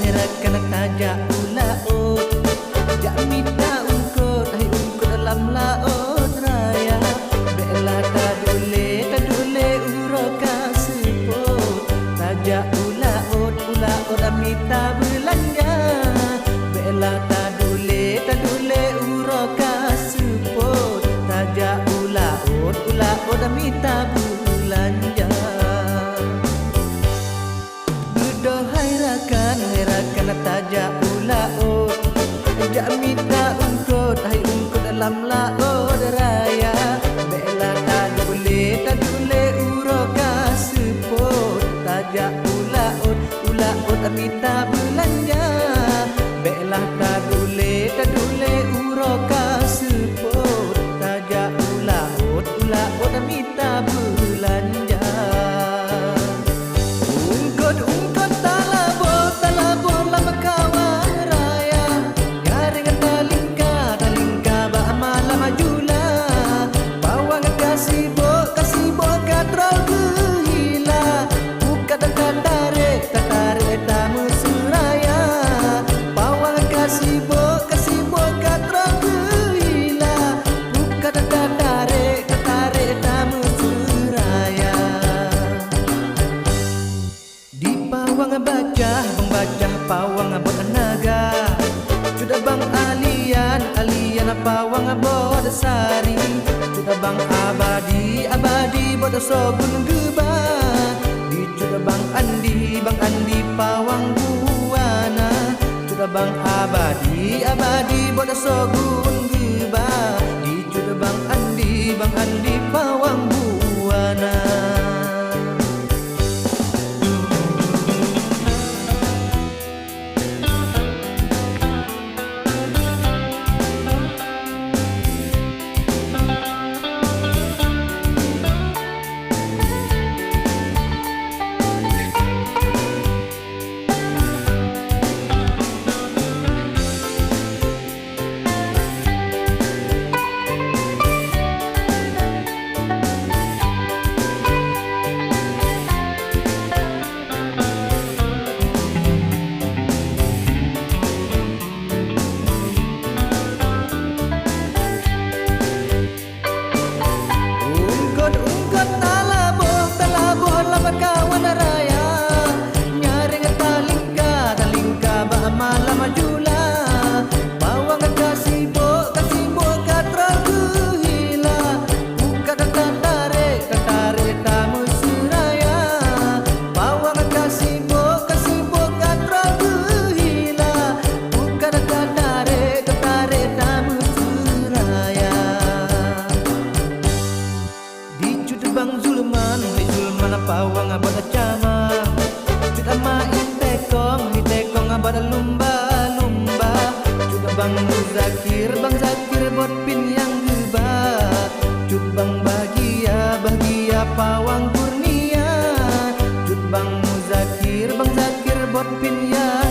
herakan tajak ulaut. Jak minta ungkut, hai ungkut dalam laut raya. Bela tadule uroka seput. Tajak ulaut, ulaut amita belanja. Bela tadule uroka seput. Tajak ulaut, ulaut amita belanja. Herakan tajak ulaut. Jak minta ungkut, hai ungkut dalam laut raya. Bela tadule uroka seput. Tajak ulaut, ulaut minta belanja. Bela tadule uroka seput. Tajak ulaut, ulaut minta belanja. Ungkut talabur lama kawan raya. Jaringan talingka ba'ama lama jula. Bawang kasibo katrol gehila. Buka dan tarik tamu suraya. Bawang kasibo katrol gehila. Buka dan tarik tamu suraya. Di pawang baca pawang abot naga. Sudah bang alian pawang abot sari. Sudah bang abadi bot sogun geba. Di sudah bang andi pawang buana. Sudah bang abadi bot sogun geba. Di sudah bang andi pawang buana. Kawan raya, nyaring talingka ba'ama lama jula. Bawang kasibo katrol gehila. Buka dan tarik tamu suraya. Bawang kasibo katrol gehila. Buka dan tarik tamu suraya. Di bang zulman pawang abad acama. Juga main tekong abad lumba. Juga bang Zakir bot pin yang geba. Juga bang bahagia pawang kurnia. Juga bang Zakir bot pin yang